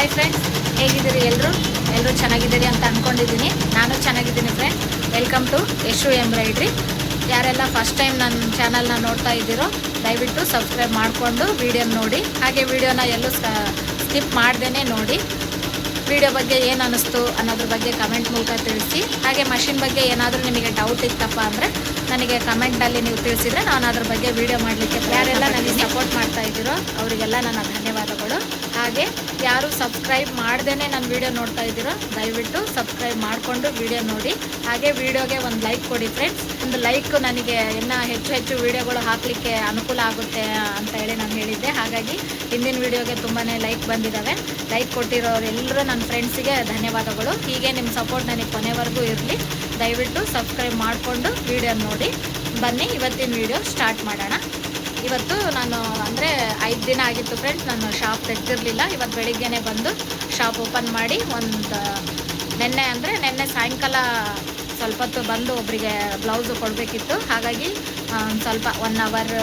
Hi friends, ಹೇಗಿದ್ದೀರಿ ಎಲ್ಲರೂ ಚೆನ್ನಾಗಿದ್ದೀರಿ ಅಂತ ಅಂದ್ಕೊಂಡಿದ್ದೀನಿ. ನಾನು ಚೆನ್ನಾಗಿದ್ದೀನಿ friends. Welcome to Yashu embroidery. ಯಾರೆಲ್ಲ ಫಸ್ಟ್ ಟೈಮ್ ನನ್ನ ಚಾನಲ್ನ ನೋಡ್ತಾ ಇದ್ದೀರೋ ದಯವಿಟ್ಟು ಸಬ್ಸ್ಕ್ರೈಬ್ ಮಾಡಿಕೊಂಡು ವಿಡಿಯೋ ನೋಡಿ. ಹಾಗೆ ವಿಡಿಯೋನ ಎಲ್ಲೂ ಸ್ಕಿಪ್ ಮಾಡ್ದೇ ನೋಡಿ. ವಿಡಿಯೋ ಬಗ್ಗೆ ಏನು ಅನ್ನಿಸ್ತು ಅನ್ನೋದ್ರ ಬಗ್ಗೆ ಕಮೆಂಟ್ ಮೂಲಕ ತಿಳಿಸಿ. ಹಾಗೆ ಮಷಿನ್ ಬಗ್ಗೆ ಏನಾದರೂ ನಿಮಗೆ ಡೌಟ್ ಇತ್ತಪ್ಪ ಅಂದರೆ ನನಗೆ ಕಮೆಂಟ್ನಲ್ಲಿ ನೀವು ತಿಳಿಸಿದರೆ ನಾನು ಅದ್ರ ಬಗ್ಗೆ ವಿಡಿಯೋ ಮಾಡಲಿಕ್ಕೆ, ಯಾರೆಲ್ಲ ನನಗೆ ಸಪೋರ್ಟ್ ಮಾಡ್ತಾ ಇದ್ದೀರೋ ಅವರಿಗೆಲ್ಲ ನನ್ನ ಧನ್ಯವಾದಗಳು. ಹಾಗೆ ಯಾರು ಸಬ್ಸ್ಕ್ರೈಬ್ ಮಾಡ್ದೇ ನನ್ನ ವಿಡಿಯೋ ನೋಡ್ತಾ ಇದ್ದೀರೋ ದಯವಿಟ್ಟು ಸಬ್ಸ್ಕ್ರೈಬ್ ಮಾಡಿಕೊಂಡು ವಿಡಿಯೋ ನೋಡಿ. ಹಾಗೆ ವಿಡಿಯೋಗೆ ಒಂದು ಲೈಕ್ ಕೊಡಿ ಫ್ರೆಂಡ್ಸ್. ಒಂದು ಲೈಕ್ ನನಗೆ ಇನ್ನೂ ಹೆಚ್ಚು ವಿಡಿಯೋಗಳು ಹಾಕಲಿಕ್ಕೆ ಅನುಕೂಲ ಆಗುತ್ತೆ ಅಂತ ಹೇಳಿ ನಾನು ಹೇಳಿದ್ದೆ. ಹಾಗಾಗಿ ಹಿಂದಿನ ವಿಡಿಯೋಗೆ ತುಂಬಾ ಲೈಕ್ ಬಂದಿದ್ದಾವೆ. ಲೈಕ್ ಕೊಟ್ಟಿರೋರೆಲ್ಲರೂ ನನ್ನ ಫ್ರೆಂಡ್ಸಿಗೆ ಧನ್ಯವಾದಗಳು. ಹೀಗೆ ನಿಮ್ಮ ಸಪೋರ್ಟ್ ನನಗೆ ಕೊನೆವರೆಗೂ ಇರಲಿ. ದಯವಿಟ್ಟು ಸಬ್ಸ್ಕ್ರೈಬ್ ಮಾಡಿಕೊಂಡು ವಿಡಿಯೋ ನೋಡಿ. ಬನ್ನಿ ಇವತ್ತಿನ ವಿಡಿಯೋ ಸ್ಟಾರ್ಟ್ ಮಾಡೋಣ. ಇವತ್ತು ನಾನು ಅಂದರೆ 5 ದಿನ ಆಗಿತ್ತು ಫ್ರೆಂಡ್ಸ್, ನಾನು ಶಾಪ್ ತೆಗೆದಿರಲಿಲ್ಲ. ಇವತ್ತು ಬೆಳಿಗ್ಗೆನೇ ಬಂದು ಶಾಪ್ ಓಪನ್ ಮಾಡಿ ನೆನ್ನೆ ಸಾಯಂಕಾಲ ಸ್ವಲ್ಪ ಹೊತ್ತು ಬಂದು ಒಬ್ಬರಿಗೆ ಬ್ಲೌಸು ಕೊಡಬೇಕಿತ್ತು. ಹಾಗಾಗಿ ಸ್ವಲ್ಪ 1 ಅವರ್,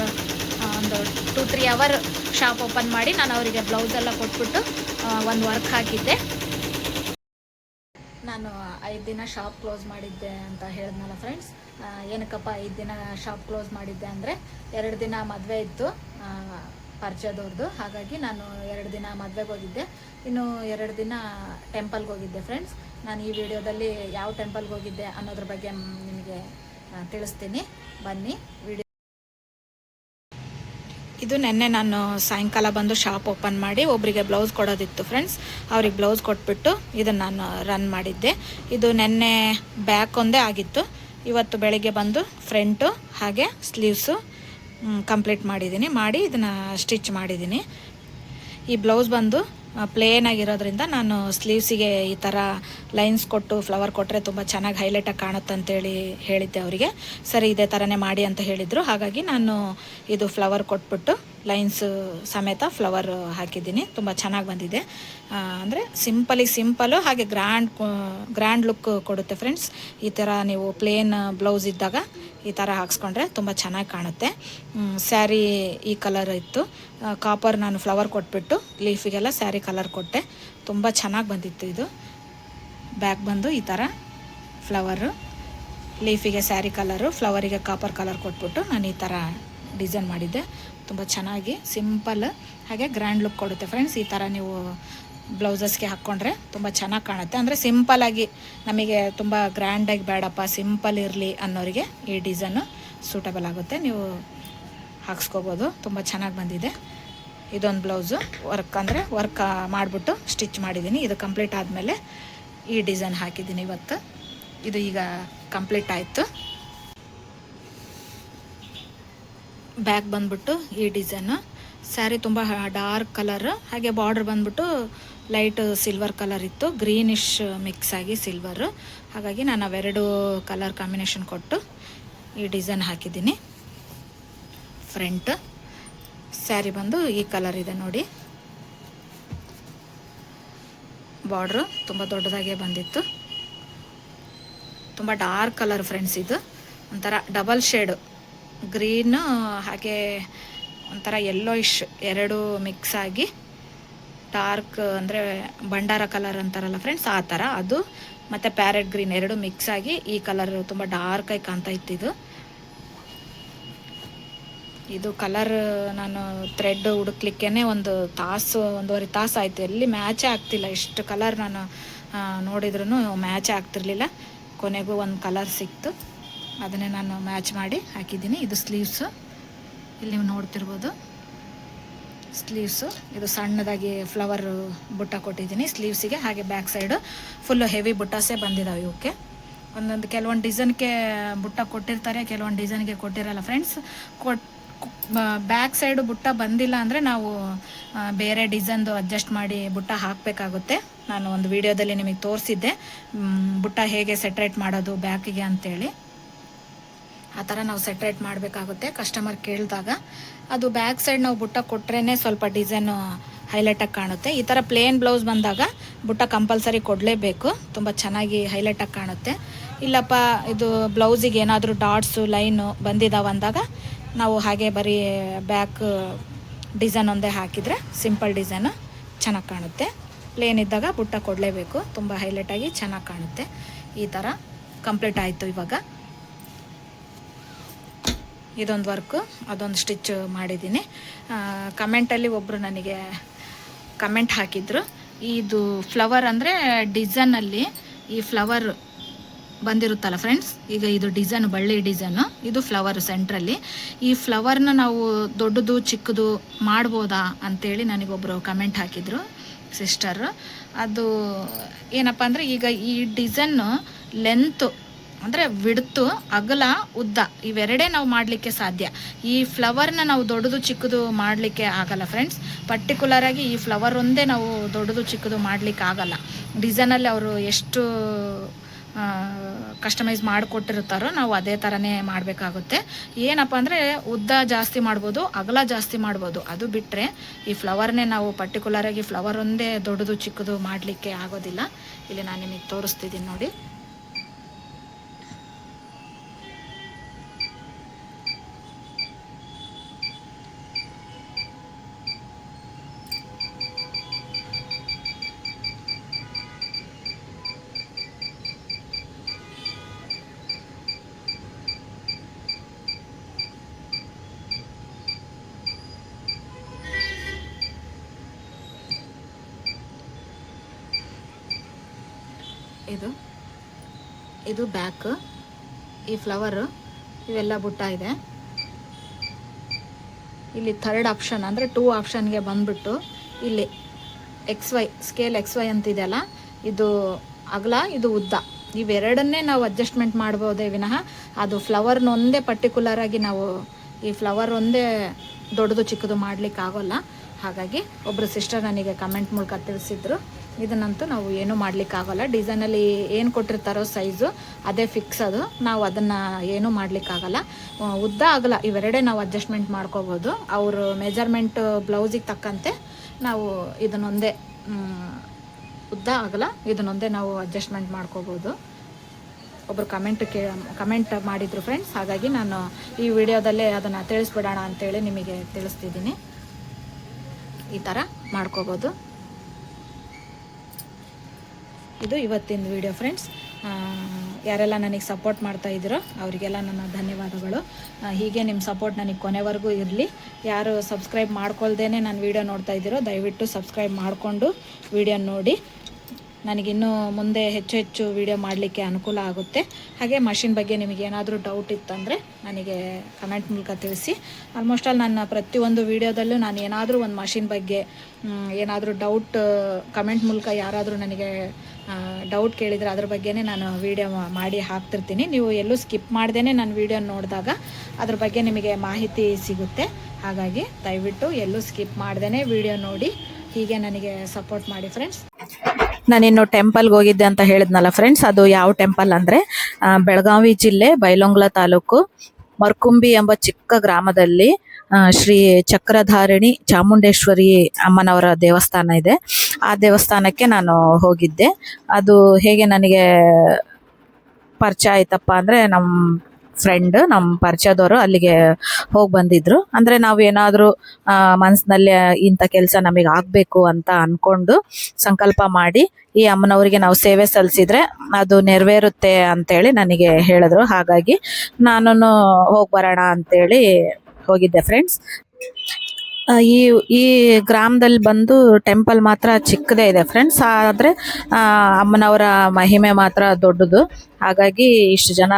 ಒಂದು 2-3 ಅವರ್ ಶಾಪ್ ಓಪನ್ ಮಾಡಿ ನಾನು ಅವರಿಗೆ ಬ್ಲೌಸೆಲ್ಲ ಕೊಟ್ಬಿಟ್ಟು ಒಂದು ವರ್ಕ್ ಹಾಕಿದ್ದೆ. ನಾನು 5 ದಿನ ಶಾಪ್ ಕ್ಲೋಸ್ ಮಾಡಿದ್ದೆ ಅಂತ ಹೇಳಿದ್ನಲ್ಲ ಫ್ರೆಂಡ್ಸ್. ಏನಕ್ಕಪ್ಪ 5 ದಿನ ಶಾಪ್ ಕ್ಲೋಸ್ ಮಾಡಿದ್ದೆ ಅಂದರೆ 2 ದಿನ ಮದುವೆ ಇತ್ತು ಪರಿಚಯದವ್ರದ್ದು. ಹಾಗಾಗಿ ನಾನು 2 ದಿನ ಮದುವೆಗೆ ಹೋಗಿದ್ದೆ, ಇನ್ನು 2 ದಿನ ಟೆಂಪಲ್ಗೆ ಹೋಗಿದ್ದೆ ಫ್ರೆಂಡ್ಸ್. ನಾನು ಈ ವಿಡಿಯೋದಲ್ಲಿ ಯಾವ ಟೆಂಪಲ್ಗೆ ಹೋಗಿದ್ದೆ ಅನ್ನೋದ್ರ ಬಗ್ಗೆ ನಿಮಗೆ ತಿಳಿಸ್ತೀನಿ. ಬನ್ನಿ ವಿಡಿಯೋ. ಇದು ನೆನ್ನೆ ನಾನು ಸಾಯಂಕಾಲ ಬಂದು ಶಾಪ್ ಓಪನ್ ಮಾಡಿ ಒಬ್ಬರಿಗೆ ಬ್ಲೌಸ್ ಕೊಡೋದಿತ್ತು ಫ್ರೆಂಡ್ಸ್. ಅವ್ರಿಗೆ ಬ್ಲೌಸ್ ಕೊಟ್ಬಿಟ್ಟು ಇದನ್ನು ನಾನು ರನ್ ಮಾಡಿದ್ದೆ. ಇದು ನೆನ್ನೆ ಬ್ಯಾಕ್ ಒಂದೇ ಆಗಿತ್ತು. ಇವತ್ತು ಬೆಳಿಗ್ಗೆ ಬಂದು ಫ್ರಂಟು ಹಾಗೆ ಸ್ಲೀವ್ಸು ಕಂಪ್ಲೀಟ್ ಮಾಡಿ ಇದನ್ನು ಸ್ಟಿಚ್ ಮಾಡಿದ್ದೀನಿ. ಈ ಬ್ಲೌಸ್ ಬಂದು ಪ್ಲೇನ್ ಆಗಿರೋದ್ರಿಂದ ನಾನು ಸ್ಲೀವ್ಸಿಗೆ ಈ ಥರ ಲೈನ್ಸ್ ಕೊಟ್ಟು ಫ್ಲವರ್ ಕೊಟ್ಟರೆ ತುಂಬ ಚೆನ್ನಾಗಿ ಹೈಲೈಟಾಗಿ ಕಾಣುತ್ತೆ ಅಂತೇಳಿ ಹೇಳಿದ್ದೆ ಅವರಿಗೆ. ಸರಿ ಇದೇ ಥರನೇ ಮಾಡಿ ಅಂತ ಹೇಳಿದರು. ಹಾಗಾಗಿ ನಾನು ಇದು ಫ್ಲವರ್ ಕೊಟ್ಬಿಟ್ಟು ಲೈನ್ಸ್ ಸಮೇತ ಫ್ಲವರ್ ಹಾಕಿದ್ದೀನಿ. ತುಂಬ ಚೆನ್ನಾಗಿ ಬಂದಿದೆ. ಅಂದರೆ ಸಿಂಪಲು ಹಾಗೆ ಗ್ರ್ಯಾಂಡ್ ಲುಕ್ ಕೊಡುತ್ತೆ ಫ್ರೆಂಡ್ಸ್. ಈ ಥರ ನೀವು ಪ್ಲೇನ್ ಬ್ಲೌಸ್ ಇದ್ದಾಗ ಈ ಥರ ಹಾಕ್ಸ್ಕೊಂಡ್ರೆ ತುಂಬ ಚೆನ್ನಾಗಿ ಕಾಣುತ್ತೆ. ಸ್ಯಾರಿ ಈ ಕಲರ್ ಇತ್ತು. ಕಾಪರ್ ನಾನು ಫ್ಲವರ್ ಕೊಟ್ಬಿಟ್ಟು ಲೀಫಿಗೆಲ್ಲ ಸ್ಯಾರಿ ಕಲರ್ ಕೊಟ್ಟೆ. ತುಂಬ ಚೆನ್ನಾಗಿ ಬಂದಿತ್ತು. ಇದು ಬ್ಯಾಕ್ ಬಂದು ಈ ಥರ ಫ್ಲವರು, ಲೀಫಿಗೆ ಸ್ಯಾರಿ ಕಲರು, ಫ್ಲವರಿಗೆ ಕಾಪರ್ ಕಲರ್ ಕೊಟ್ಬಿಟ್ಟು ನಾನು ಈ ಥರ ಡಿಸೈನ್ ಮಾಡಿದ್ದೆ. ತುಂಬ ಚೆನ್ನಾಗಿ ಸಿಂಪಲ್ ಹಾಗೆ ಗ್ರ್ಯಾಂಡ್ ಲುಕ್ ಕೊಡುತ್ತೆ ಫ್ರೆಂಡ್ಸ್. ಈ ಥರ ನೀವು ಬ್ಲೌಸಸ್ಗೆ ಹಾಕ್ಕೊಂಡ್ರೆ ತುಂಬ ಚೆನ್ನಾಗಿ ಕಾಣುತ್ತೆ. ಅಂದರೆ ಸಿಂಪಲಾಗಿ, ನಮಗೆ ತುಂಬ ಗ್ರ್ಯಾಂಡಾಗಿ ಬೇಡಪ್ಪ ಸಿಂಪಲ್ ಇರಲಿ ಅನ್ನೋರಿಗೆ ಈ ಡಿಸೈನು ಸೂಟಬಲ್ ಆಗುತ್ತೆ. ನೀವು ಹಾಕ್ಸ್ಕೋಬೋದು. ತುಂಬ ಚೆನ್ನಾಗಿ ಬಂದಿದೆ. ಇದೊಂದು ಬ್ಲೌಸು ವರ್ಕ್ ಮಾಡಿಬಿಟ್ಟು ಸ್ಟಿಚ್ ಮಾಡಿದ್ದೀನಿ. ಇದು ಕಂಪ್ಲೀಟ್ ಆದಮೇಲೆ ಈ ಡಿಸೈನ್ ಹಾಕಿದ್ದೀನಿ ಇವತ್ತು. ಇದು ಈಗ ಕಂಪ್ಲೀಟ್ ಆಯಿತು. ಬ್ಯಾಕ್ ಬಂದ್ಬಿಟ್ಟು ಈ ಡಿಸೈನು. ಸ್ಯಾರಿ ತುಂಬ ಡಾರ್ಕ್ ಕಲರ್, ಹಾಗೆ ಬಾರ್ಡ್ರ್ ಬಂದ್ಬಿಟ್ಟು ಲೈಟ್ ಸಿಲ್ವರ್ ಕಲರ್ ಇತ್ತು, ಗ್ರೀನಿಶ್ ಮಿಕ್ಸ್ ಆಗಿ ಸಿಲ್ವರು. ಹಾಗಾಗಿ ನಾನು ಅವೆರಡು ಕಲರ್ ಕಾಂಬಿನೇಷನ್ ಕೊಟ್ಟು ಈ ಡಿಸೈನ್ ಹಾಕಿದ್ದೀನಿ. ಫ್ರಂಟ್ ಸ್ಯಾರಿ ಬಂದು ಈ ಕಲರ್ ಇದೆ ನೋಡಿ. ಬಾರ್ಡ್ರು ತುಂಬ ದೊಡ್ಡದಾಗೆ ಬಂದಿತ್ತು. ತುಂಬ ಡಾರ್ಕ್ ಕಲರ್ ಫ್ರೆಂಡ್ಸ್. ಇದು ಒಂಥರ ಡಬಲ್ ಶೇಡು, ಗ್ರೀನು ಹಾಗೆ ಒಂಥರ ಯೆಲ್ಲೋಯಿಶ್ ಎರಡು ಮಿಕ್ಸ್ ಆಗಿ ಡಾರ್ಕ್, ಅಂದರೆ ಬಂಡಾರ ಕಲರ್ ಅಂತಾರಲ್ಲ ಫ್ರೆಂಡ್ಸ್, ಆ ಥರ ಅದು ಮತ್ತು ಪ್ಯಾರೆಟ್ ಗ್ರೀನ್ ಎರಡು ಮಿಕ್ಸ್ ಆಗಿ ಈ ಕಲರ್ ತುಂಬ ಡಾರ್ಕಾಗಿ ಕಾಣ್ತಾ ಇತ್ತು. ಇದು ಕಲರ್ ನಾನು ಥ್ರೆಡ್ ಹುಡುಕ್ಲಿಕ್ಕೇ 1.5 ತಾಸು ಆಯಿತು. ಎಲ್ಲಿ ಮ್ಯಾಚೇ ಆಗ್ತಿಲ್ಲ. ಇಷ್ಟು ಕಲರ್ ನಾನು ನೋಡಿದ್ರೂ ಮ್ಯಾಚೇ ಆಗ್ತಿರ್ಲಿಲ್ಲ. ಕೊನೆಗೂ ಒಂದು ಕಲರ್ ಸಿಕ್ತು, ಅದನ್ನೇ ನಾನು ಮ್ಯಾಚ್ ಮಾಡಿ ಹಾಕಿದ್ದೀನಿ. ಇದು ಸ್ಲೀವ್ಸು, ಇಲ್ಲಿ ನೀವು ನೋಡ್ತಿರ್ಬೋದು ಸ್ಲೀವ್ಸು. ಇದು ಸಣ್ಣದಾಗಿ ಫ್ಲವರ್ ಬುಟ್ಟ ಕೊಟ್ಟಿದ್ದೀನಿ ಸ್ಲೀವ್ಸಿಗೆ. ಹಾಗೆ ಬ್ಯಾಕ್ ಸೈಡು ಫುಲ್ಲು ಹೆವಿ ಬುಟ್ಟಾಸೇ ಬಂದಿದ್ದಾವೆ ಇವಕ್ಕೆ. ಕೆಲವೊಂದು ಡಿಸೈನ್ಗೆ ಬುಟ್ಟ ಕೊಟ್ಟಿರ್ತಾರೆ, ಕೆಲವೊಂದು ಡಿಸೈನ್ಗೆ ಕೊಟ್ಟಿರಲ್ಲ ಫ್ರೆಂಡ್ಸ್. ಬ್ಯಾಕ್ ಸೈಡು ಬುಟ್ಟ ಬಂದಿಲ್ಲ ಅಂದರೆ ನಾವು ಬೇರೆ ಡಿಸೈನ್ದು ಅಡ್ಜಸ್ಟ್ ಮಾಡಿ ಬುಟ್ಟ ಹಾಕಬೇಕಾಗುತ್ತೆ. ನಾನು ಒಂದು ವಿಡಿಯೋದಲ್ಲಿ ನಿಮಗೆ ತೋರಿಸಿದ್ದೆ ಬುಟ್ಟ ಹೇಗೆ ಸೆಟ್ರೇಟ್ ಮಾಡೋದು ಬ್ಯಾಕಿಗೆ ಅಂತೇಳಿ. ಆ ಥರ ನಾವು ಸೆಟ್ರೇಟ್ ಮಾಡಬೇಕಾಗುತ್ತೆ ಕಸ್ಟಮರ್ ಕೇಳಿದಾಗ. ಅದು ಬ್ಯಾಕ್ ಸೈಡ್ ನಾವು ಬುಟ್ಟ ಕೊಟ್ರೇ ಸ್ವಲ್ಪ ಡಿಸೈನು ಹೈಲೈಟಾಗಿ ಕಾಣುತ್ತೆ. ಈ ಥರ ಪ್ಲೇನ್ ಬ್ಲೌಸ್ ಬಂದಾಗ ಬುಟ್ಟ ಕಂಪಲ್ಸರಿ ಕೊಡಲೇಬೇಕು, ತುಂಬ ಚೆನ್ನಾಗಿ ಹೈಲೈಟಾಗಿ ಕಾಣುತ್ತೆ. ಇಲ್ಲಪ್ಪ ಇದು ಬ್ಲೌಸಿಗೆ ಏನಾದರೂ ಡಾಟ್ಸು ಲೈನು ಬಂದಿದ್ದಾವೆ ಅಂದಾಗ ನಾವು ಹಾಗೆ ಬರೀ ಬ್ಯಾಕ್ ಡಿಸೈನ್ ಒಂದೇ ಹಾಕಿದರೆ ಸಿಂಪಲ್ ಡಿಸೈನು ಚೆನ್ನಾಗಿ ಕಾಣುತ್ತೆ. ಪ್ಲೇನ್ ಇದ್ದಾಗ ಬುಟ್ಟ ಕೊಡಲೇಬೇಕು, ತುಂಬ ಹೈಲೈಟಾಗಿ ಚೆನ್ನಾಗಿ ಕಾಣುತ್ತೆ. ಈ ಥರ ಕಂಪ್ಲೀಟ್ ಆಯಿತು. ಇವಾಗ ಇದೊಂದು ವರ್ಕು, ಅದೊಂದು ಸ್ಟಿಚ್ ಮಾಡಿದ್ದೀನಿ. ಕಮೆಂಟಲ್ಲಿ ಒಬ್ಬರು ನನಗೆ ಕಮೆಂಟ್ ಹಾಕಿದ್ರು, ಇದು ಫ್ಲವರ್ ಅಂದರೆ ಡಿಸೈನಲ್ಲಿ ಈ ಫ್ಲವರ್ ಬಂದಿರುತ್ತಲ್ಲ ಫ್ರೆಂಡ್ಸ್, ಈಗ ಇದು ಡಿಸೈನ್ ಬಳ್ಳಿ ಡಿಸೈನು, ಇದು ಫ್ಲವರ್ ಸೆಂಟ್ರಲ್ಲಿ. ಈ ಫ್ಲವರ್ನ ನಾವು ದೊಡ್ಡದು ಚಿಕ್ಕದು ಮಾಡ್ಬೋದಾ ಅಂತೇಳಿ ನನಗೊಬ್ಬರು ಕಮೆಂಟ್ ಹಾಕಿದರು ಸಿಸ್ಟರ್. ಅದು ಏನಪ್ಪ ಅಂದರೆ, ಈಗ ಈ ಡಿಸೈನು ಲೆಂತು ಅಂದರೆ ವಿಡ್ತು, ಅಗಲ, ಉದ್ದ ಇವೆರಡೇ ನಾವು ಮಾಡಲಿಕ್ಕೆ ಸಾಧ್ಯ. ಈ ಫ್ಲವರ್ನ ನಾವು ದೊಡ್ಡದು ಚಿಕ್ಕದು ಮಾಡಲಿಕ್ಕೆ ಆಗಲ್ಲ ಫ್ರೆಂಡ್ಸ್. ಪರ್ಟಿಕ್ಯುಲರಾಗಿ ಈ ಫ್ಲವರ್ ಒಂದೇ ನಾವು ದೊಡ್ಡದು ಚಿಕ್ಕದು ಮಾಡಲಿಕ್ಕೆ ಆಗಲ್ಲ. ಡಿಸೈನಲ್ಲಿ ಅವರು ಎಷ್ಟು ಕಸ್ಟಮೈಸ್ ಮಾಡಿಕೊಟ್ಟಿರ್ತಾರೋ ನಾವು ಅದೇ ಥರನೇ ಮಾಡಬೇಕಾಗುತ್ತೆ. ಏನಪ್ಪ ಅಂದರೆ ಉದ್ದ ಜಾಸ್ತಿ ಮಾಡ್ಬೋದು, ಅಗಲ ಜಾಸ್ತಿ ಮಾಡ್ಬೋದು. ಅದು ಬಿಟ್ಟರೆ ಈ ಫ್ಲವರ್ನೇ ನಾವು ಪರ್ಟಿಕ್ಯುಲರಾಗಿ ಫ್ಲವರ್ ಒಂದೇ ದೊಡ್ಡದು ಚಿಕ್ಕದು ಮಾಡಲಿಕ್ಕೆ ಆಗೋದಿಲ್ಲ. ಇಲ್ಲಿ ನಾನು ನಿಮಗೆ ತೋರಿಸ್ತಿದ್ದೀನಿ ನೋಡಿ. ಇದು ಬ್ಯಾಕ್, ಈ ಫ್ಲವರು ಇವೆಲ್ಲ ಬುಟ್ಟ ಇದೆ. ಇಲ್ಲಿ ಥರ್ಡ್ ಆಪ್ಷನ್ ಅಂದರೆ 2 ಆಪ್ಷನ್ಗೆ ಬಂದ್ಬಿಟ್ಟು ಇಲ್ಲಿ XY ಸ್ಕೇಲ್ XY ಅಂತಿದೆಯಲ್ಲ, ಇದು ಅಗಲ, ಇದು ಉದ್ದ, ಇವೆರಡನ್ನೇ ನಾವು ಅಡ್ಜಸ್ಟ್ಮೆಂಟ್ ಮಾಡ್ಬೋದೇ ವಿನಃ ಅದು ಫ್ಲವರ್ನೊಂದೇ ಪರ್ಟಿಕ್ಯುಲರಾಗಿ ನಾವು ಈ ಫ್ಲವರ್ ಒಂದೇ ದೊಡ್ಡದು ಚಿಕ್ಕದು ಮಾಡಲಿಕ್ಕೆ ಆಗೋಲ್ಲ. ಹಾಗಾಗಿ ಒಬ್ಬರು ಸಿಸ್ಟರ್ ನನಗೆ ಕಮೆಂಟ್ ಮೂಲಕ ತಿಳಿಸಿದ್ರು, ಇದನ್ನಂತೂ ನಾವು ಏನೂ ಮಾಡಲಿಕ್ಕಾಗಲ್ಲ. ಡಿಸೈನಲ್ಲಿ ಏನು ಕೊಟ್ಟಿರ್ತಾರೋ ಸೈಜು ಅದೇ ಫಿಕ್ಸ್, ಅದು ನಾವು ಅದನ್ನು ಏನೂ ಮಾಡಲಿಕ್ಕಾಗಲ್ಲ. ಉದ್ದ ಅಗಲ ಇವೆರಡೇ ನಾವು ಅಡ್ಜಸ್ಟ್ಮೆಂಟ್ ಮಾಡ್ಕೋಬೋದು. ಅವರು ಮೆಜರ್ಮೆಂಟ್ ಬ್ಲೌಸಿಗೆ ತಕ್ಕಂತೆ ನಾವು ಇದನ್ನೊಂದೇ ಉದ್ದ ಅಗಲ ಇದನ್ನೊಂದೇ ನಾವು ಅಡ್ಜಸ್ಟ್ಮೆಂಟ್ ಮಾಡ್ಕೋಬೋದು. ಒಬ್ಬರು ಕಮೆಂಟ್ ಮಾಡಿದರು ಫ್ರೆಂಡ್ಸ್. ಹಾಗಾಗಿ ನಾನು ಈ ವಿಡಿಯೋದಲ್ಲೇ ಅದನ್ನು ತಿಳಿಸ್ಬಿಡೋಣ ಅಂತೇಳಿ ನಿಮಗೆ ತಿಳಿಸ್ತಿದ್ದೀನಿ. ಈ ಥರ ಮಾಡ್ಕೋಬೋದು. ಇದು ಇವತ್ತಿನ ವಿಡಿಯೋ ಫ್ರೆಂಡ್ಸ್. ಯಾರೆಲ್ಲ ನನಗೆ ಸಪೋರ್ಟ್ ಮಾಡ್ತಾ ಇದ್ದೀರೋ ಅವರಿಗೆಲ್ಲ ನನ್ನ ಧನ್ಯವಾದಗಳು. ಹೀಗೆ ನಿಮ್ಮ ಸಪೋರ್ಟ್ ನನಗೆ ಕೊನೆವರೆಗೂ ಇರಲಿ. ಯಾರು ಸಬ್ಸ್ಕ್ರೈಬ್ ಮಾಡ್ಕೊಳ್ದೇ ನಾನು ವಿಡಿಯೋ ನೋಡ್ತಾ ಇದ್ದೀರೋ ದಯವಿಟ್ಟು ಸಬ್ಸ್ಕ್ರೈಬ್ ಮಾಡಿಕೊಂಡು ವಿಡಿಯೋ ನೋಡಿ. ನನಗಿನ್ನೂ ಮುಂದೆ ಹೆಚ್ಚು ವಿಡಿಯೋ ಮಾಡಲಿಕ್ಕೆ ಅನುಕೂಲ ಆಗುತ್ತೆ. ಹಾಗೆ ಮಷಿನ್ ಬಗ್ಗೆ ನಿಮಗೆ ಏನಾದರೂ ಡೌಟ್ ಇತ್ತಂದರೆ ನನಗೆ ಕಮೆಂಟ್ ಮೂಲಕ ತಿಳಿಸಿ. ಆಲ್ಮೋಸ್ಟ್ ಆಲ್ ನನ್ನ ಪ್ರತಿಯೊಂದು ವಿಡಿಯೋದಲ್ಲೂ ನಾನು ಏನಾದರೂ ಒಂದು ಮಷಿನ್ ಬಗ್ಗೆ ಏನಾದರೂ ಡೌಟ್ ಕಮೆಂಟ್ ಮೂಲಕ ಯಾರಾದರೂ ನನಗೆ ಡೌಟ್ ಕೇಳಿದರೆ ಅದ್ರ ಬಗ್ಗೆನೇ ನಾನು ವಿಡಿಯೋ ಮಾಡಿ ಹಾಕ್ತಿರ್ತೀನಿ. ನೀವು ಎಲ್ಲೂ ಸ್ಕಿಪ್ ಮಾಡ್ದೇ ನನ್ನ ವಿಡಿಯೋ ನೋಡಿದಾಗ ಅದ್ರ ಬಗ್ಗೆ ನಿಮಗೆ ಮಾಹಿತಿ ಸಿಗುತ್ತೆ. ಹಾಗಾಗಿ ದಯವಿಟ್ಟು ಎಲ್ಲೂ ಸ್ಕಿಪ್ ಮಾಡ್ದೇ ವಿಡಿಯೋ ನೋಡಿ, ಹೀಗೆ ನನಗೆ ಸಪೋರ್ಟ್ ಮಾಡಿ ಫ್ರೆಂಡ್ಸ್. ನಾನಿನ್ನು ಟೆಂಪಲ್ಗೆ ಹೋಗಿದ್ದೆ ಅಂತ ಹೇಳಿದ್ನಲ್ಲ ಫ್ರೆಂಡ್ಸ್, ಅದು ಯಾವ ಟೆಂಪಲ್ ಅಂದರೆ ಬೆಳಗಾವಿ ಜಿಲ್ಲೆ ಬೈಲೊಂಗಲ ತಾಲೂಕು ಮರ್ಕುಂಬಿ ಎಂಬ ಚಿಕ್ಕ ಗ್ರಾಮದಲ್ಲಿ ಶ್ರೀ ಚಕ್ರಧಾರಿಣಿ ಚಾಮುಂಡೇಶ್ವರಿ ಅಮ್ಮನವರ ದೇವಸ್ಥಾನ ಇದೆ. ಆ ದೇವಸ್ಥಾನಕ್ಕೆ ನಾನು ಹೋಗಿದ್ದೆ. ಅದು ಹೇಗೆ ನನಗೆ ಪರಿಚಯ ಆಯ್ತಪ್ಪ ಅಂದರೆ, ನಮ್ಮ ಪರಿಚಯದವರು ಅಲ್ಲಿಗೆ ಹೋಗಿ ಬಂದಿದ್ರು. ಅಂದರೆ ನಾವು ಏನಾದರೂ ಮನಸ್ಸಿನಲ್ಲಿ ಇಂಥ ಕೆಲಸ ನಮಗೆ ಆಗಬೇಕು ಅಂತ ಅಂದ್ಕೊಂಡು ಸಂಕಲ್ಪ ಮಾಡಿ ಈ ಅಮ್ಮನವರಿಗೆ ನಾವು ಸೇವೆ ಸಲ್ಲಿಸಿದ್ರೆ ಅದು ನೆರವೇರುತ್ತೆ ಅಂತೇಳಿ ನನಗೆ ಹೇಳಿದ್ರು. ಹಾಗಾಗಿ ನಾನು ಹೋಗಿ ಬರೋಣ ಅಂತೇಳಿ ಹೋಗಿದ್ದೆ ಫ್ರೆಂಡ್ಸ್. ಈ ಗ್ರಾಮದಲ್ಲಿ ಬಂದು ಟೆಂಪಲ್ ಮಾತ್ರ ಚಿಕ್ಕದೇ ಇದೆ ಫ್ರೆಂಡ್ಸ್, ಆದರೆ ಅಮ್ಮನವರ ಮಹಿಮೆ ಮಾತ್ರ ದೊಡ್ಡದು. ಹಾಗಾಗಿ ಇಷ್ಟು ಜನ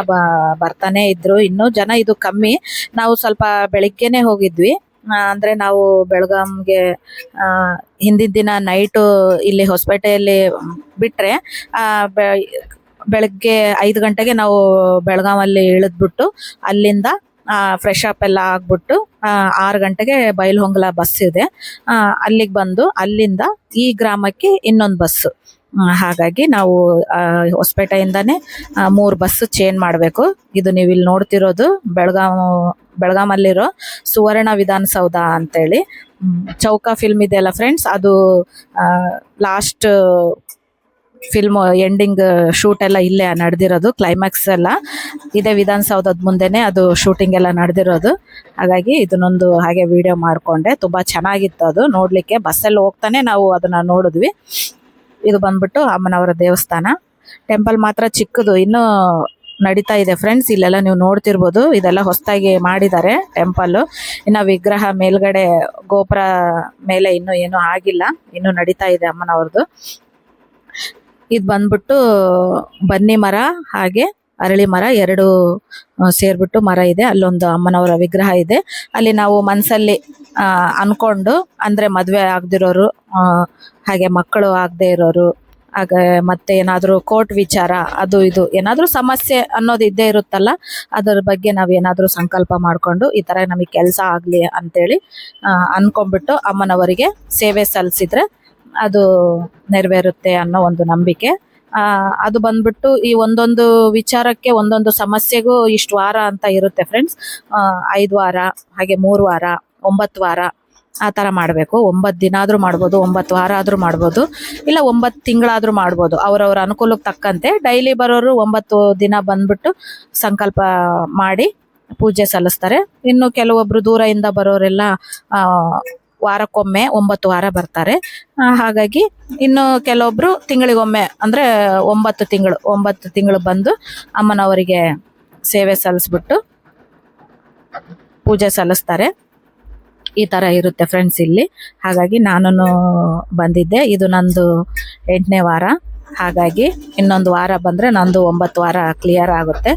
ಬರ್ತಾನೆ ಇದ್ರು. ಇನ್ನೂ ಜನ ಇದು ಕಮ್ಮಿ. ನಾವು ಸ್ವಲ್ಪ ಬೆಳಿಗ್ಗೆನೆ ಹೋಗಿದ್ವಿ. ಅಂದರೆ ನಾವು ಬೆಳಗಾಂಗೆ ಹಿಂದಿನ ದಿನ ನೈಟು ಇಲ್ಲಿ ಹೊಸಪೇಟೆಯಲ್ಲಿ ಬಿಟ್ಟರೆ ಬೆಳಗ್ಗೆ 5 ಗಂಟೆಗೆ ನಾವು ಬೆಳಗಾವಲ್ಲಿ ಇಳಿದ್ಬಿಟ್ಟು ಅಲ್ಲಿಂದ ಫ್ರೆಶ್ ಅಪ್ ಎಲ್ಲ ಆಗ್ಬಿಟ್ಟು 6 ಗಂಟೆಗೆ ಬೈಲಹೊಂಗಲ ಬಸ್ ಇದೆ, ಅಲ್ಲಿಗೆ ಬಂದು ಅಲ್ಲಿಂದ ಈ ಗ್ರಾಮಕ್ಕೆ ಇನ್ನೊಂದು ಬಸ್ಸು. ಹಾಗಾಗಿ ನಾವು ಹೊಸಪೇಟೆಯಿಂದನೇ 3 ಬಸ್ಸು ಚೇಂಜ್ ಮಾಡಬೇಕು. ಇದು ನೀವು ಇಲ್ಲಿ ನೋಡ್ತಿರೋದು ಬೆಳಗಾಮಲ್ಲಿರೋ ಸುವರ್ಣ ವಿಧಾನಸೌಧ ಅಂತೇಳಿ ಚೌಕ ಫಿಲ್ಮ್ ಇದೆಯಲ್ಲ ಫ್ರೆಂಡ್ಸ್, ಅದು ಲಾಸ್ಟ್ ಫಿಲ್ಮ್ ಎಂಡಿಂಗ್ ಶೂಟ್ ಎಲ್ಲ ಇಲ್ಲೇ ನಡೆದಿರೋದು. ಕ್ಲೈಮ್ಯಾಕ್ಸ್ ಎಲ್ಲ ಇದೇ ವಿಧಾನಸೌಧದ ಮುಂದೆನೇ ಅದು ಶೂಟಿಂಗ್ ಎಲ್ಲ ನಡೆದಿರೋದು. ಹಾಗಾಗಿ ಇದನ್ನೊಂದು ಹಾಗೆ ವಿಡಿಯೋ ಮಾಡಿಕೊಂಡೆ. ತುಂಬ ಚೆನ್ನಾಗಿತ್ತು ಅದು ನೋಡಲಿಕ್ಕೆ. ಬಸ್ಸಲ್ಲಿ ಹೋಗ್ತಾನೆ ನಾವು ಅದನ್ನು ನೋಡಿದ್ವಿ. ಇದು ಬಂದ್ಬಿಟ್ಟು ಅಮ್ಮನವರ ದೇವಸ್ಥಾನ. ಟೆಂಪಲ್ ಮಾತ್ರ ಚಿಕ್ಕದು, ಇನ್ನೂ ನಡೀತಾ ಇದೆ ಫ್ರೆಂಡ್ಸ್. ಇಲ್ಲೆಲ್ಲ ನೀವು ನೋಡ್ತಿರ್ಬೋದು, ಇದೆಲ್ಲ ಹೊಸದಾಗಿ ಮಾಡಿದ್ದಾರೆ ಟೆಂಪಲ್. ಇನ್ನು ವಿಗ್ರಹ ಮೇಲ್ಗಡೆ ಗೋಪುರ ಮೇಲೆ ಇನ್ನೂ ಏನೂ ಆಗಿಲ್ಲ, ಇನ್ನೂ ನಡೀತಾ ಇದೆ ಅಮ್ಮನವ್ರದ್ದು. ಇದು ಬಂದ್ಬಿಟ್ಟು ಬನ್ನಿ ಮರ ಹಾಗೆ ಅರಳಿ ಮರ ಎರಡು ಸೇರ್ಬಿಟ್ಟು ಮರ ಇದೆ. ಅಲ್ಲೊಂದು ಅಮ್ಮನವರ ವಿಗ್ರಹ ಇದೆ. ಅಲ್ಲಿ ನಾವು ಮನಸ್ಸಲ್ಲಿ ಅನ್ಕೊಂಡು, ಅಂದರೆ ಮದುವೆ ಆಗದಿರೋರು, ಹಾಗೆ ಮಕ್ಕಳು ಆಗದೆ ಇರೋರು, ಹಾಗೆ ಮತ್ತೆ ಏನಾದರೂ ಕೋರ್ಟ್ ವಿಚಾರ, ಅದು ಇದು ಏನಾದರೂ ಸಮಸ್ಯೆ ಅನ್ನೋದು ಇದ್ದೇ ಇರುತ್ತಲ್ಲ, ಅದರ ಬಗ್ಗೆ ನಾವು ಏನಾದರೂ ಸಂಕಲ್ಪ ಮಾಡಿಕೊಂಡು ಈ ಥರ ನಮಗೆ ಕೆಲಸ ಆಗಲಿ ಅಂತೇಳಿ ಅಂದ್ಕೊಂಡ್ಬಿಟ್ಟು ಅಮ್ಮನವರಿಗೆ ಸೇವೆ ಸಲ್ಲಿಸಿದ್ರೆ ಅದು ನೆರವೇರುತ್ತೆ ಅನ್ನೋ ಒಂದು ನಂಬಿಕೆ. ಅದು ಬಂದ್ಬಿಟ್ಟು ಈ ಒಂದೊಂದು ವಿಚಾರಕ್ಕೆ ಒಂದೊಂದು ಸಮಸ್ಯೆಗೂ ಇಷ್ಟು ವಾರ ಅಂತ ಇರುತ್ತೆ ಫ್ರೆಂಡ್ಸ್. 5 ವಾರ, ಹಾಗೆ 3 ವಾರ, 9 ವಾರ ಆ ಥರ ಮಾಡಬೇಕು. 9 ದಿನ ಆದರೂ ಮಾಡ್ಬೋದು, 9 ವಾರ ಆದರೂ ಮಾಡ್ಬೋದು, ಇಲ್ಲ 9 ತಿಂಗಳಾದರೂ ಮಾಡ್ಬೋದು. ಅವರವರ ಅನುಕೂಲಕ್ಕೆ ತಕ್ಕಂತೆ ಡೈಲಿ ಬರೋರು 9 ದಿನ ಬಂದ್ಬಿಟ್ಟು ಸಂಕಲ್ಪ ಮಾಡಿ ಪೂಜೆ ಸಲ್ಲಿಸ್ತಾರೆ. ಇನ್ನು ಕೆಲವೊಬ್ಬರು ದೂರದಿಂದ ಬರೋರೆಲ್ಲ ವಾರಕ್ಕೊಮ್ಮೆ 9 ವಾರ ಬರ್ತಾರೆ. ಹಾಗಾಗಿ ಇನ್ನು ಕೆಲವೊಬ್ರು ತಿಂಗಳಿಗೊಮ್ಮೆ, ಅಂದರೆ 9 ತಿಂಗಳು ಬಂದು ಅಮ್ಮನವರಿಗೆ ಸೇವೆ ಸಲ್ಲಿಸ್ಬಿಟ್ಟು ಪೂಜೆ ಸಲ್ಲಿಸ್ತಾರೆ. ಈ ಥರ ಇರುತ್ತೆ ಫ್ರೆಂಡ್ಸ್ ಇಲ್ಲಿ. ಹಾಗಾಗಿ ನಾನು ಬಂದಿದ್ದೆ. ಇದು ನಂದು 8ನೇ ವಾರ. ಹಾಗಾಗಿ ಇನ್ನೊಂದು ವಾರ ಬಂದರೆ ನಂದು 9 ವಾರ ಕ್ಲಿಯರ್ ಆಗುತ್ತೆ.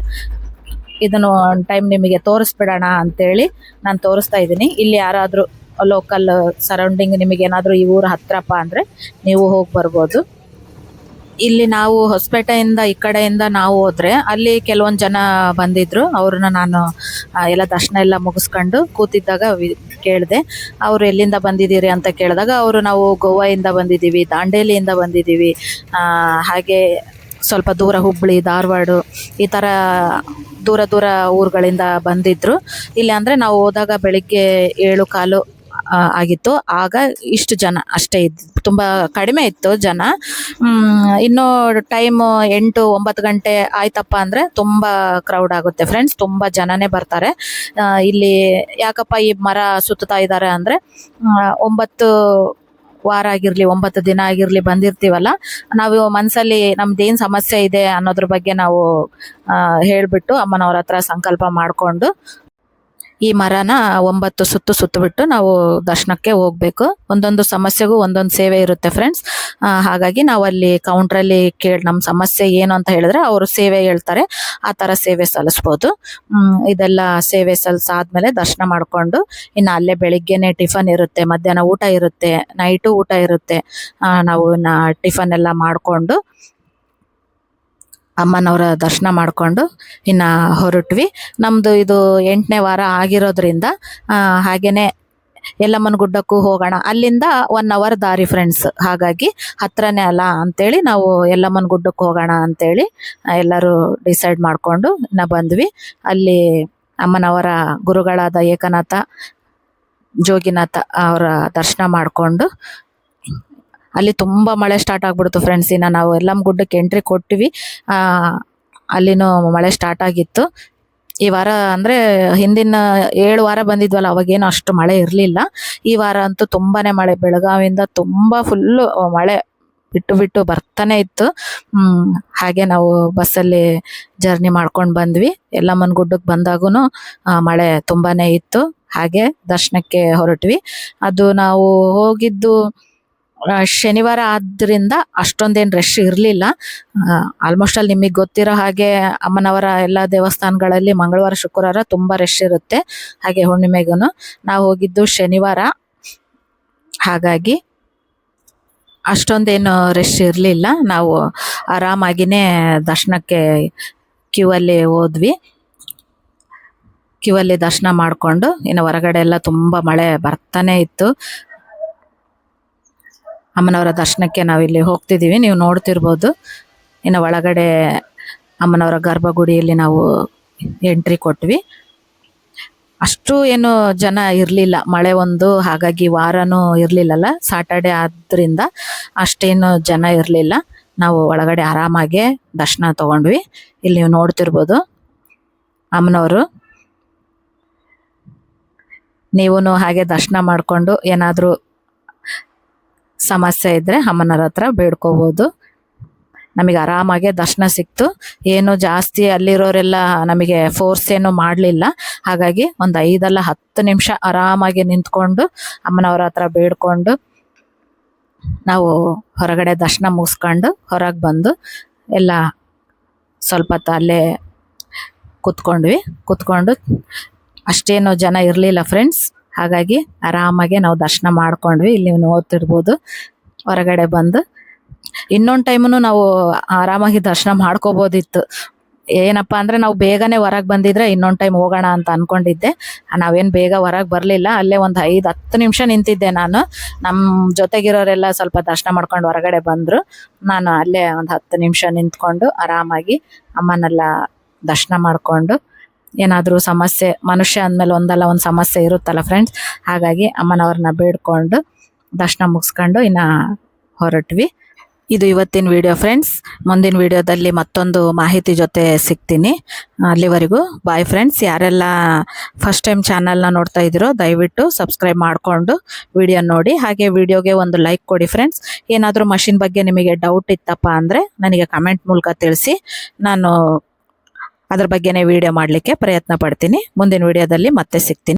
ಇದನ್ನು ಒಂದು ಟೈಮ್ ನಿಮಗೆ ತೋರಿಸ್ಬಿಡೋಣ ಅಂತೇಳಿ ನಾನು ತೋರಿಸ್ತಾ ಇದ್ದೀನಿ. ಇಲ್ಲಿ ಯಾರಾದರೂ ಲೋಕಲ್ ಸರೌಂಡಿಂಗ್ ನಿಮಗೇನಾದರೂ ಈ ಊರು ಹತ್ರಪ್ಪ ಅಂದರೆ ನೀವು ಹೋಗಿ ಬರ್ಬೋದು. ಇಲ್ಲಿ ನಾವು ಹೊಸಪೇಟೆಯಿಂದ ಈ ಕಡೆಯಿಂದ ನಾವು ಹೋದರೆ ಅಲ್ಲಿ ಕೆಲವೊಂದು ಜನ ಬಂದಿದ್ದರು. ಅವ್ರನ್ನ ನಾನು ಎಲ್ಲ ದರ್ಶನ ಎಲ್ಲ ಮುಗಿಸ್ಕೊಂಡು ಕೂತಿದ್ದಾಗ ಕೇಳಿದೆ, ಅವರು ಎಲ್ಲಿಂದ ಬಂದಿದ್ದೀರಿ ಅಂತ ಕೇಳಿದಾಗ ಅವರು ನಾವು ಗೋವಾದಿಂದ ಬಂದಿದ್ದೀವಿ, ದಾಂಡೇಲಿಯಿಂದ ಬಂದಿದ್ದೀವಿ, ಹಾಗೆ ಸ್ವಲ್ಪ ದೂರ ಹುಬ್ಬಳ್ಳಿ, ಧಾರವಾಡ ಈ ಥರ ದೂರ ದೂರ ಊರುಗಳಿಂದ ಬಂದಿದ್ದರು. ಇಲ್ಲಿ ಅಂದರೆ ನಾವು ಹೋದಾಗ ಬೆಳಿಗ್ಗೆ 7:15 ಆಗಿತ್ತು. ಆಗ ಇಷ್ಟು ಜನ ಅಷ್ಟೇ ಇದ್ದು, ತುಂಬ ಕಡಿಮೆ ಇತ್ತು ಜನ. ಇನ್ನೂ ಟೈಮು 8-9 ಗಂಟೆ ಆಯ್ತಪ್ಪ ಅಂದರೆ ತುಂಬ ಕ್ರೌಡ್ ಆಗುತ್ತೆ ಫ್ರೆಂಡ್ಸ್, ತುಂಬ ಜನನೇ ಬರ್ತಾರೆ. ಇಲ್ಲಿ ಯಾಕಪ್ಪ ಈ ಮರ ಸುತ್ತಾ ಇದ್ದಾರೆ ಅಂದರೆ 9 ವಾರ ಆಗಿರಲಿ 9 ದಿನ ಆಗಿರಲಿ ಬಂದಿರ್ತೀವಲ್ಲ, ನಾವು ಮನಸ್ಸಲ್ಲಿ ನಮ್ದೇನು ಸಮಸ್ಯೆ ಇದೆ ಅನ್ನೋದ್ರ ಬಗ್ಗೆ ನಾವು ಹೇಳಿಬಿಟ್ಟು ಅಮ್ಮನವ್ರ ಹತ್ರ ಸಂಕಲ್ಪ ಮಾಡಿಕೊಂಡು ಈ ಮರನ 9 ಸುತ್ತಬಿಟ್ಟು ನಾವು ದರ್ಶನಕ್ಕೆ ಹೋಗಬೇಕು. ಒಂದೊಂದು ಸಮಸ್ಯೆಗೂ ಒಂದೊಂದು ಸೇವೆ ಇರುತ್ತೆ ಫ್ರೆಂಡ್ಸ್. ಹಾಗಾಗಿ ನಾವು ಅಲ್ಲಿ ಕೌಂಟ್ರಲ್ಲಿ ನಮ್ಮ ಸಮಸ್ಯೆ ಏನು ಅಂತ ಹೇಳಿದ್ರೆ ಅವರು ಸೇವೆ ಹೇಳ್ತಾರೆ, ಆ ಥರ ಸೇವೆ ಸಲ್ಲಿಸ್ಬೋದು. ಇದೆಲ್ಲ ಸೇವೆ ಸಲ್ಲಿಸಾದ್ಮೇಲೆ ದರ್ಶನ ಮಾಡಿಕೊಂಡು ಇನ್ನು ಅಲ್ಲೇ ಬೆಳಿಗ್ಗೆನೆ ಟಿಫನ್ ಇರುತ್ತೆ, ಮಧ್ಯಾಹ್ನ ಊಟ ಇರುತ್ತೆ, ನೈಟು ಊಟ ಇರುತ್ತೆ. ನಾವು ಟಿಫನ್ ಎಲ್ಲ ಮಾಡಿಕೊಂಡು ಅಮ್ಮನವರ ದರ್ಶನ ಮಾಡಿಕೊಂಡು ಇನ್ನು ಹೊರಟ್ವಿ. ನಮ್ಮದು ಇದು 8ನೇ ವಾರ ಆಗಿರೋದ್ರಿಂದ ಹಾಗೆಯೇ ಯಲ್ಲಮ್ಮನ ಗುಡ್ಡಕ್ಕೂ ಹೋಗೋಣ, ಅಲ್ಲಿಂದ 1 ಅವರ್ ದಾರಿ ಫ್ರೆಂಡ್ಸ್. ಹಾಗಾಗಿ ಹತ್ರನೇ ಅಲ್ಲ ಅಂಥೇಳಿ ನಾವು ಯಲ್ಲಮ್ಮನ ಗುಡ್ಡಕ್ಕೆ ಹೋಗೋಣ ಅಂಥೇಳಿ ಎಲ್ಲರೂ ಡಿಸೈಡ್ ಮಾಡಿಕೊಂಡು ಬಂದ್ವಿ. ಅಲ್ಲಿ ಅಮ್ಮನವರ ಗುರುಗಳಾದ ಏಕನಾಥ, ಜೋಗಿನಾಥ ಅವರ ದರ್ಶನ ಮಾಡಿಕೊಂಡು ಅಲ್ಲಿ ತುಂಬ ಮಳೆ ಸ್ಟಾರ್ಟ್ ಆಗಿಬಿಡ್ತು ಫ್ರೆಂಡ್ಸ್. ಇನ್ನು ನಾವು ಯಲ್ಲಮ್ಮ ಗುಡ್ಡಕ್ಕೆ ಎಂಟ್ರಿ ಕೊಟ್ಟಿವಿ, ಅಲ್ಲಿನೂ ಮಳೆ ಸ್ಟಾರ್ಟ್ ಆಗಿತ್ತು. ಈ ವಾರ ಅಂದರೆ ಹಿಂದಿನ 7 ವಾರ ಬಂದಿದ್ವಲ್ಲ, ಅವಾಗೇನು ಅಷ್ಟು ಮಳೆ ಇರಲಿಲ್ಲ. ಈ ವಾರ ಅಂತೂ ತುಂಬಾ ಮಳೆ, ಬೆಳಗಾವಿಯಿಂದ ತುಂಬ ಫುಲ್ಲು ಮಳೆ ಬಿಟ್ಟು ಬರ್ತಾನೆ ಇತ್ತು. ಹಾಗೆ ನಾವು ಬಸ್ಸಲ್ಲಿ ಜರ್ನಿ ಮಾಡ್ಕೊಂಡು ಬಂದ್ವಿ. ಯಲ್ಲಮ್ಮನ ಗುಡ್ಡಕ್ಕೆ ಬಂದಾಗೂ ಮಳೆ ತುಂಬಾ ಇತ್ತು. ಹಾಗೆ ದರ್ಶನಕ್ಕೆ ಹೊರಟ್ವಿ. ಅದು ನಾವು ಹೋಗಿದ್ದು ಶನಿವಾರ ಆದ್ದರಿಂದ ಅಷ್ಟೊಂದೇನು ರಶ್ ಇರಲಿಲ್ಲ. ಆಲ್ಮೋಸ್ಟ್ ಅಲ್ಲಿ ನಿಮಗೆ ಗೊತ್ತಿರೋ ಹಾಗೆ ಅಮ್ಮನವರ ಎಲ್ಲ ದೇವಸ್ಥಾನಗಳಲ್ಲಿ ಮಂಗಳವಾರ ಶುಕ್ರವಾರ ತುಂಬ ರಶ್ ಇರುತ್ತೆ, ಹಾಗೆ ಹುಣ್ಣಿಮೆಗೂ. ನಾವು ಹೋಗಿದ್ದು ಶನಿವಾರ, ಹಾಗಾಗಿ ಅಷ್ಟೊಂದೇನು ರಶ್ ಇರಲಿಲ್ಲ. ನಾವು ಆರಾಮಾಗಿಯೇ ದರ್ಶನಕ್ಕೆ ಕ್ಯೂ ಅಲ್ಲಿ ಹೋದ್ವಿ. ಕ್ಯೂ ಅಲ್ಲಿ ದರ್ಶನ ಮಾಡಿಕೊಂಡು ಇನ್ನು ಹೊರಗಡೆ ಎಲ್ಲ ತುಂಬ ಮಳೆ ಬರ್ತಾನೆ ಇತ್ತು. ಅಮ್ಮನವರ ದರ್ಶನಕ್ಕೆ ನಾವಿಲ್ಲಿ ಹೋಗ್ತಿದ್ದೀವಿ, ನೀವು ನೋಡ್ತಿರ್ಬೋದು. ಇನ್ನು ಒಳಗಡೆ ಅಮ್ಮನವರ ಗರ್ಭಗುಡಿಯಲ್ಲಿ ನಾವು ಎಂಟ್ರಿ ಕೊಟ್ವಿ. ಅಷ್ಟು ಏನು ಜನ ಇರಲಿಲ್ಲ, ಮಳೆ ಒಂದು, ಹಾಗಾಗಿ ವಾರನೂ ಇರಲಿಲ್ಲಲ್ಲ, ಸಾಟರ್ಡೆ ಆದ್ದರಿಂದ ಅಷ್ಟೇನು ಜನ ಇರಲಿಲ್ಲ. ನಾವು ಒಳಗಡೆ ಆರಾಮಾಗೆ ದರ್ಶನ ತೊಗೊಂಡ್ವಿ. ಇಲ್ಲಿ ನೀವು ನೋಡ್ತಿರ್ಬೋದು ಅಮ್ಮನವರು. ನೀವು ಹಾಗೆ ದರ್ಶನ ಮಾಡಿಕೊಂಡು ಏನಾದರೂ ಸಮಸ್ಯೆ ಇದ್ದರೆ ಅಮ್ಮನವ್ರ ಹತ್ರ ಬೇಡ್ಕೋಬೋದು. ನಮಗೆ ಆರಾಮಾಗೆ ದರ್ಶನ ಸಿಕ್ತು. ಏನು ಜಾಸ್ತಿ ಅಲ್ಲಿರೋರೆಲ್ಲ ನಮಗೆ ಫೋರ್ಸ್ ಏನು ಮಾಡಲಿಲ್ಲ. ಹಾಗಾಗಿ ಒಂದು 5 ಅಲ್ಲ 10 ನಿಮಿಷ ಆರಾಮಾಗಿ ನಿಂತ್ಕೊಂಡು ಅಮ್ಮನವ್ರ ಹತ್ರ ಬೇಡ್ಕೊಂಡು ನಾವು ಹೊರಗಡೆ ದರ್ಶನ ಮುಗಿಸ್ಕೊಂಡು ಹೊರಗೆ ಬಂದು ಎಲ್ಲ ಸ್ವಲ್ಪ ಹೊತ್ತು ಅಲ್ಲೇ ಕೂತ್ಕೊಂಡು ಅಷ್ಟೇನು ಜನ ಇರಲಿಲ್ಲ ಫ್ರೆಂಡ್ಸ್. ಹಾಗಾಗಿ ಆರಾಮಾಗೆ ನಾವು ದರ್ಶನ ಮಾಡ್ಕೊಂಡ್ವಿ. ಇಲ್ಲಿ ನೀವು ನೋಡ್ತಿರ್ಬೋದು ಹೊರಗಡೆ ಬಂದು. ಇನ್ನೊಂದು ಟೈಮು ನಾವು ಆರಾಮಾಗಿ ದರ್ಶನ ಮಾಡ್ಕೋಬೋದಿತ್ತು. ಏನಪ್ಪ ಅಂದರೆ ನಾವು ಬೇಗನೆ ಹೊರಗೆ ಬಂದಿದ್ರೆ ಇನ್ನೊಂದು ಟೈಮ್ ಹೋಗೋಣ ಅಂತ ಅಂದ್ಕೊಂಡಿದ್ದೆ. ನಾವೇನು ಬೇಗ ಹೊರಗೆ ಬರಲಿಲ್ಲ. ಅಲ್ಲೇ ಒಂದು 5-10 ನಿಮಿಷ ನಿಂತಿದ್ದೆ ನಾನು. ನಮ್ಮ ಜೊತೆಗಿರೋರೆಲ್ಲ ಸ್ವಲ್ಪ ದರ್ಶನ ಮಾಡ್ಕೊಂಡು ಹೊರಗಡೆ ಬಂದರು. ನಾನು ಅಲ್ಲೇ ಒಂದು 10 ನಿಮಿಷ ನಿಂತ್ಕೊಂಡು ಆರಾಮಾಗಿ ಅಮ್ಮನೆಲ್ಲ ದರ್ಶನ ಮಾಡಿಕೊಂಡು, ಏನಾದರೂ ಸಮಸ್ಯೆ, ಮನುಷ್ಯ ಅಂದಮೇಲೆ ಒಂದಲ್ಲ ಒಂದು ಸಮಸ್ಯೆ ಇರುತ್ತಲ್ಲ ಫ್ರೆಂಡ್ಸ್. ಹಾಗಾಗಿ ಅಮ್ಮನವ್ರನ್ನ ಬೇಡ್ಕೊಂಡು ದರ್ಶನ ಮುಗಿಸ್ಕೊಂಡು ಇನ್ನು ಹೊರಟ್ವಿ. ಇದು ಇವತ್ತಿನ ವಿಡಿಯೋ ಫ್ರೆಂಡ್ಸ್. ಮುಂದಿನ ವಿಡಿಯೋದಲ್ಲಿ ಮತ್ತೊಂದು ಮಾಹಿತಿ ಜೊತೆ ಸಿಗ್ತೀನಿ. ಅಲ್ಲಿವರೆಗೂ ಬಾಯ್ ಫ್ರೆಂಡ್ಸ್. ಯಾರೆಲ್ಲ ಫಸ್ಟ್ ಟೈಮ್ ಚಾನಲ್ನ ನೋಡ್ತಾ ಇದ್ದೀರೋ ದಯವಿಟ್ಟು ಸಬ್ಸ್ಕ್ರೈಬ್ ಮಾಡಿಕೊಂಡು ವಿಡಿಯೋ ನೋಡಿ. ಹಾಗೆ ವಿಡಿಯೋಗೆ ಒಂದು ಲೈಕ್ ಕೊಡಿ ಫ್ರೆಂಡ್ಸ್. ಏನಾದರೂ ಮಷಿನ್ ಬಗ್ಗೆ ನಿಮಗೆ ಡೌಟ್ ಇತ್ತಪ್ಪ ಅಂದರೆ ನನಗೆ ಕಮೆಂಟ್ ಮೂಲಕ ತಿಳಿಸಿ. ನಾನು ಅದ್ರ ಬಗ್ಗೆನೇ ವಿಡಿಯೋ ಮಾಡಲಿಕ್ಕೆ ಪ್ರಯತ್ನ ಪಡ್ತೀನಿ. ಮುಂದಿನ ವಿಡಿಯೋದಲ್ಲಿ ಮತ್ತೆ ಸಿಗ್ತೀನಿ.